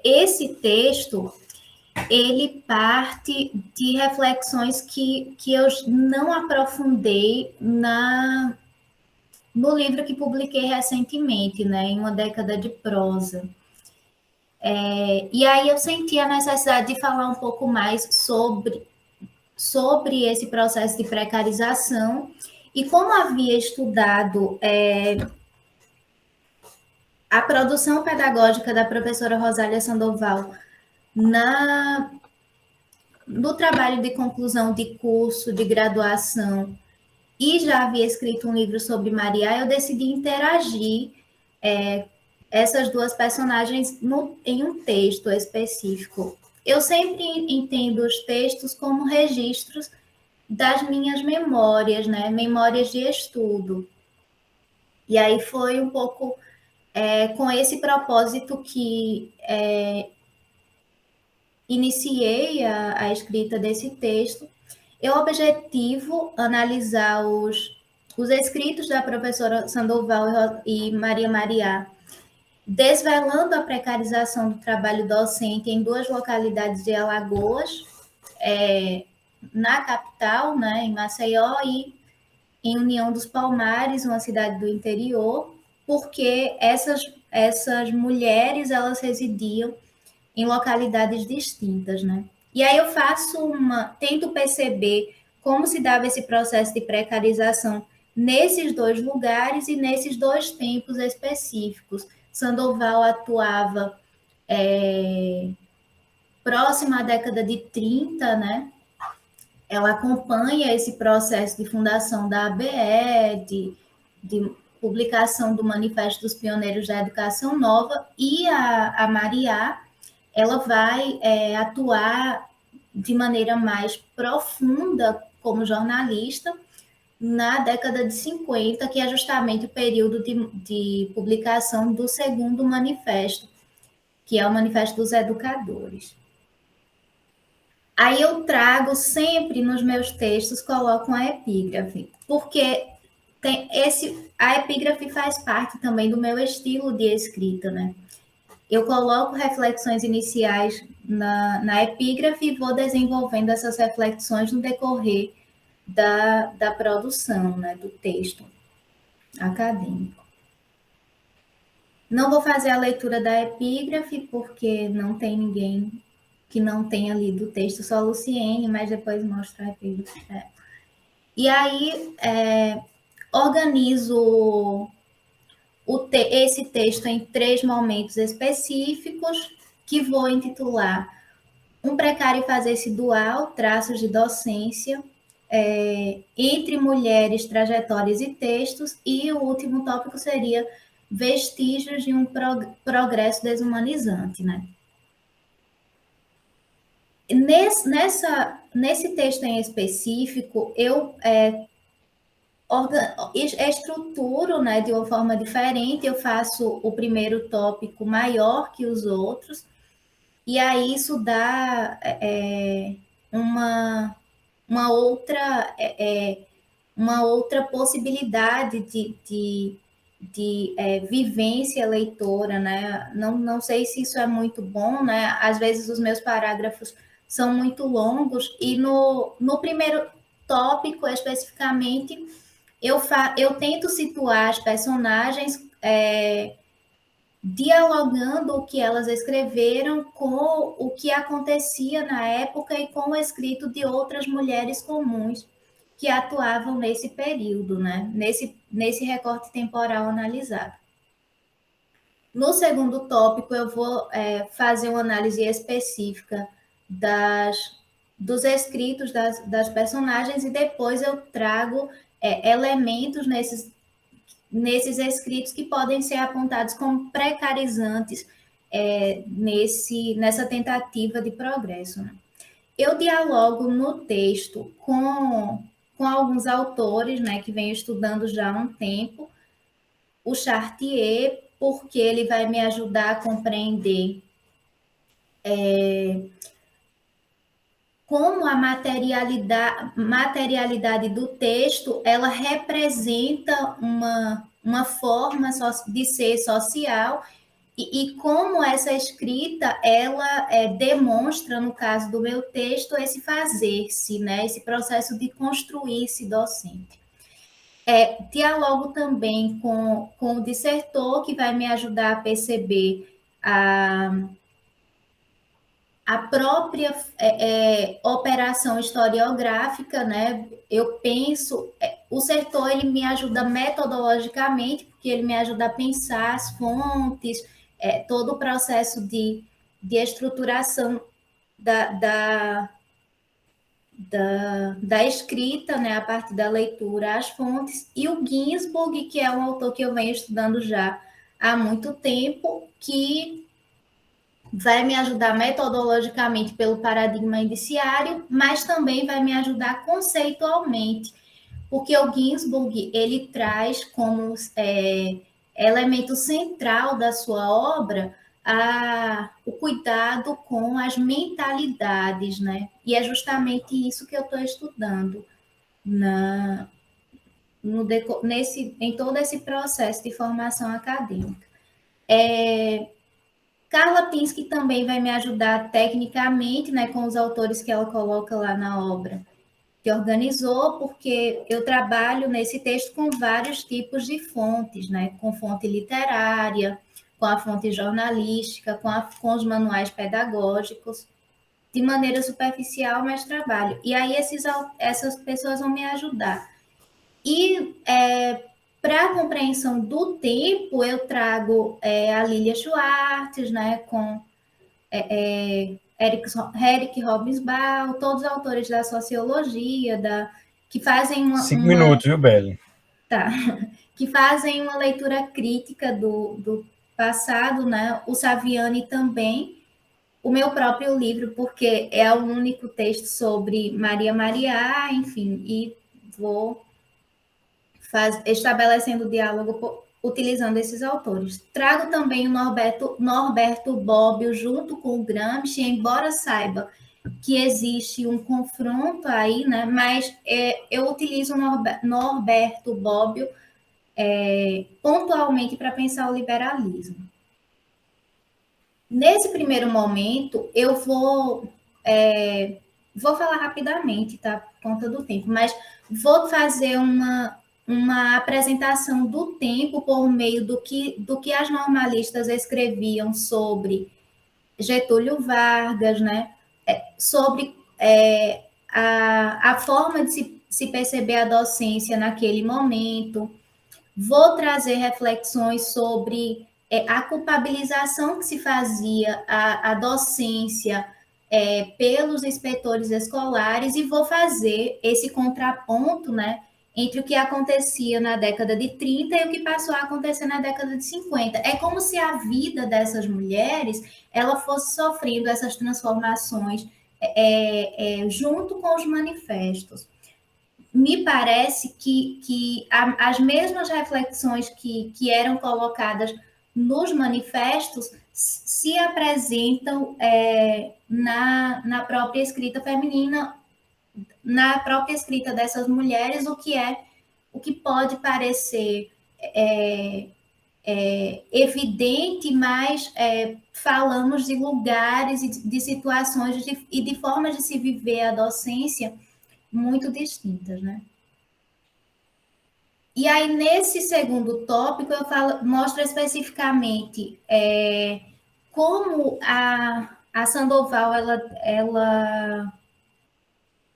esse texto, ele parte de reflexões que eu não aprofundei no livro que publiquei recentemente, né, em Uma Década de Prosa. E aí eu senti a necessidade de falar um pouco mais sobre esse processo de precarização, e como havia estudado a produção pedagógica da professora Rosália Sandoval no trabalho de conclusão de curso, de graduação, e já havia escrito um livro sobre Maria, eu decidi interagir essas duas personagens em um texto específico. Eu sempre entendo os textos como registros das minhas memórias, né? Memórias de estudo. E aí foi um pouco com esse propósito que iniciei a escrita desse texto. Eu objetivo analisar os escritos da professora Sandoval e Maria Mariá, desvelando a precarização do trabalho docente em duas localidades de Alagoas, na capital, né, em Maceió, e em União dos Palmares, uma cidade do interior, porque essas mulheres, elas residiam em localidades distintas, né? E aí eu tento perceber como se dava esse processo de precarização nesses dois lugares e nesses dois tempos específicos. Sandoval atuava próxima à década de 30, né? Ela acompanha esse processo de fundação da ABE, de publicação do Manifesto dos Pioneiros da Educação Nova, e a Mariá, ela vai atuar de maneira mais profunda como jornalista na década de 50, que é justamente o período de publicação do segundo manifesto, que é o Manifesto dos Educadores. Aí eu trago sempre nos meus textos, coloco a epígrafe, porque a epígrafe faz parte também do meu estilo de escrita, né? Eu coloco reflexões iniciais na epígrafe e vou desenvolvendo essas reflexões no decorrer da produção, né, do texto acadêmico. Não vou fazer a leitura da epígrafe, porque não tem ninguém que não tenha lido o texto, só a Luciene, mas depois mostro a epígrafe. E aí, organizo esse texto em 3 momentos específicos, que vou intitular Um Precário Fazer-se Dual, Traços de Docência, Entre Mulheres, Trajetórias e Textos, e o último tópico seria Vestígios de um Progresso Desumanizante, né? Nesse texto em específico, eu estruturo, né, de uma forma diferente. Eu faço o primeiro tópico maior que os outros, e aí isso dá uma outra possibilidade de vivência leitora, né? Não sei se isso é muito bom, né? Às vezes os meus parágrafos são muito longos, e no primeiro tópico, especificamente, eu tento situar as personagens dialogando o que elas escreveram com o que acontecia na época e com o escrito de outras mulheres comuns que atuavam nesse período, né? Nesse recorte temporal analisado. No segundo tópico, eu vou fazer uma análise específica dos escritos das personagens, e depois eu trago elementos nesses escritos que podem ser apontados como precarizantes nessa tentativa de progresso, né? Eu dialogo no texto com alguns autores, né, que venho estudando já há um tempo. O Chartier, porque ele vai me ajudar a compreender como a materialidade do texto, ela representa uma forma de ser social, E como essa escrita, ela demonstra, no caso do meu texto, esse fazer-se, né? Esse processo de construir-se docente. Dialogo também com o dissertor, que vai me ajudar a perceber a própria operação historiográfica, né? Eu penso, o setor ele me ajuda metodologicamente, porque ele me ajuda a pensar as fontes, todo o processo de estruturação da, da escrita, né, a partir da leitura, as fontes, e o Ginsburg, que é um autor que eu venho estudando já há muito tempo, que vai me ajudar metodologicamente pelo paradigma indiciário, mas também vai me ajudar conceitualmente, porque o Ginsburg ele traz como elemento central da sua obra o cuidado com as mentalidades, né? E é justamente isso que eu estou estudando na, em todo esse processo de formação acadêmica. Carla Pinsky também vai me ajudar tecnicamente, né, com os autores que ela coloca lá na obra, que organizou, porque eu trabalho nesse texto com vários tipos de fontes, né, com fonte literária, com a fonte jornalística, com os manuais pedagógicos, de maneira superficial, mas trabalho. E aí essas pessoas vão me ajudar. E para a compreensão do tempo, eu trago a Lilia Schwartz, né, com Eric Hobsbawm, todos os autores da sociologia, que fazem 5 minutos, viu, Beli? tá, que fazem uma leitura crítica do passado, né? O Saviani também, o meu próprio livro, porque é o único texto sobre Maria Maria, enfim, e vou estabelecendo diálogo utilizando esses autores. Trago também o Norberto Bobbio junto com o Gramsci, embora saiba que existe um confronto aí, né? Mas eu utilizo o Norberto Bobbio pontualmente para pensar o liberalismo. Nesse primeiro momento, eu vou falar rapidamente, tá? Por conta do tempo, mas vou fazer uma apresentação do tempo por meio do que as normalistas escreviam sobre Getúlio Vargas, né? Sobre a forma de se perceber a docência naquele momento. Vou trazer reflexões sobre a culpabilização que se fazia a docência pelos inspetores escolares e vou fazer esse contraponto, né, entre o que acontecia na década de 30 e o que passou a acontecer na década de 50. É como se a vida dessas mulheres ela fosse sofrendo essas transformações junto com os manifestos. Me parece que as mesmas reflexões que eram colocadas nos manifestos se apresentam na própria escrita feminina, na própria escrita dessas mulheres, o que pode parecer evidente, mas falamos de lugares e de situações e de formas de se viver a docência muito distintas, né? E aí, nesse segundo tópico, mostro especificamente como a Sandoval ela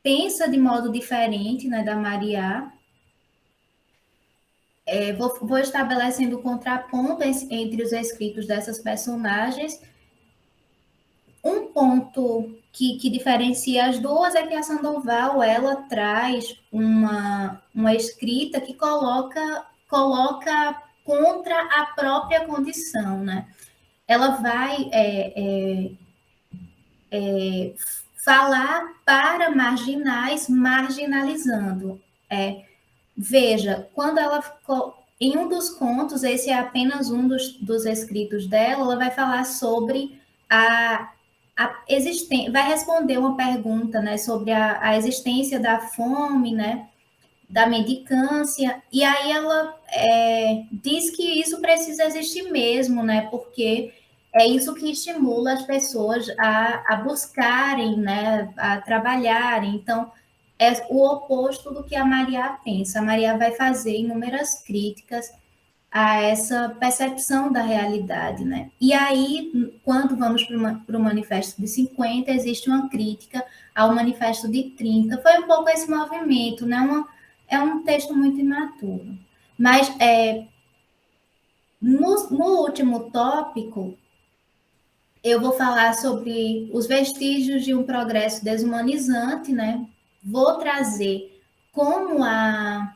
pensa de modo diferente, né, da Mariá. Vou estabelecendo o contraponto entre os escritos dessas personagens. Um ponto que diferencia as duas é que a Sandoval ela traz uma escrita que coloca contra a própria condição, né? Ela vai falar para marginais, marginalizando. Veja, quando ela em um dos contos, esse é apenas um dos escritos dela, ela vai falar sobre vai responder uma pergunta, né, sobre a existência da fome, né, da mendicância, e aí ela diz que isso precisa existir mesmo, né? Porque é isso que estimula as pessoas a buscarem, né? A trabalharem. Então, é o oposto do que a Maria pensa. A Maria vai fazer inúmeras críticas a essa percepção da realidade, né? E aí, quando vamos para o Manifesto de 50, existe uma crítica ao Manifesto de 30. Foi um pouco esse movimento, né? É um texto muito imaturo. Mas no último tópico, eu vou falar sobre os vestígios de um progresso desumanizante, né? Vou trazer como a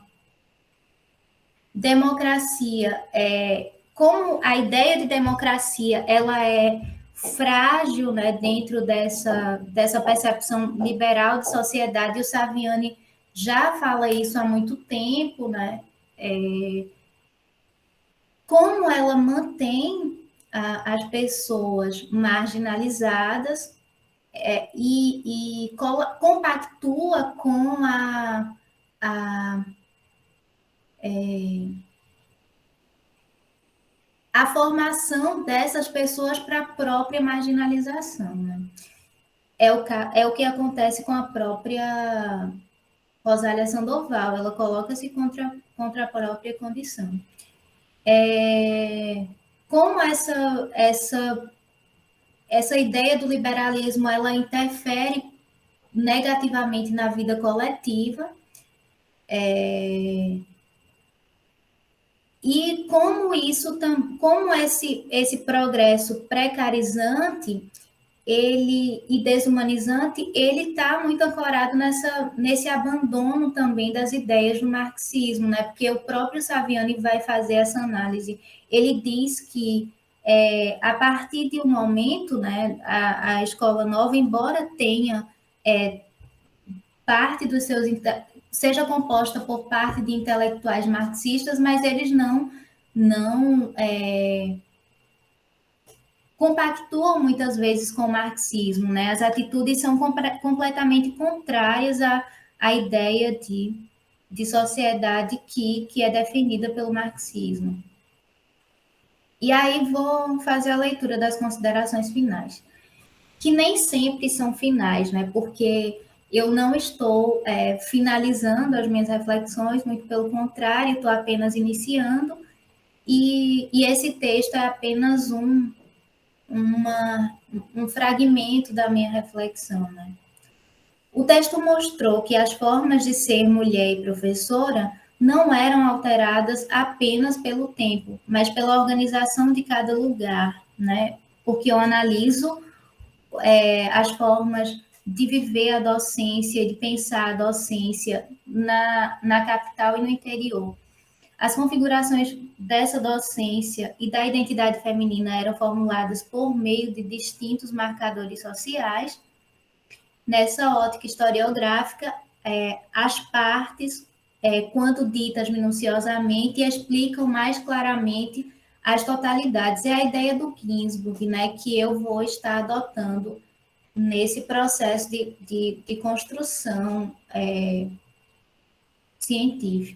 democracia como a ideia de democracia ela é frágil, né, dentro dessa percepção liberal de sociedade. E o Saviani já fala isso há muito tempo, né? Como ela mantém as pessoas marginalizadas e compactua com a a formação dessas pessoas para a própria marginalização. Né? É o que acontece com a própria Rosália Sandoval, ela coloca-se contra a própria condição. Como essa ideia do liberalismo ela interfere negativamente na vida coletiva, e como esse progresso precarizante e desumanizante, ele está muito ancorado nesse abandono também das ideias do marxismo, né? Porque o próprio Saviani vai fazer essa análise. Ele diz que a partir de um momento, né, a escola nova, embora tenha parte dos seus seja composta por parte de intelectuais marxistas, mas eles não compactuam muitas vezes com o marxismo, né? As atitudes são completamente contrárias à ideia de sociedade que é defendida pelo marxismo. E aí vou fazer a leitura das considerações finais, que nem sempre são finais, né? Porque eu não estou finalizando as minhas reflexões, muito pelo contrário, estou apenas iniciando, e esse texto é apenas um fragmento da minha reflexão. Né? O texto mostrou que as formas de ser mulher e professora não eram alteradas apenas pelo tempo, mas pela organização de cada lugar, né? Porque eu analiso as formas de viver a docência, de pensar a docência na capital e no interior. As configurações dessa docência e da identidade feminina eram formuladas por meio de distintos marcadores sociais. Nessa ótica historiográfica, as partes, quando ditas minuciosamente, explicam mais claramente as totalidades. É a ideia do Ginsburg, né, que eu vou estar adotando nesse processo de construção científica.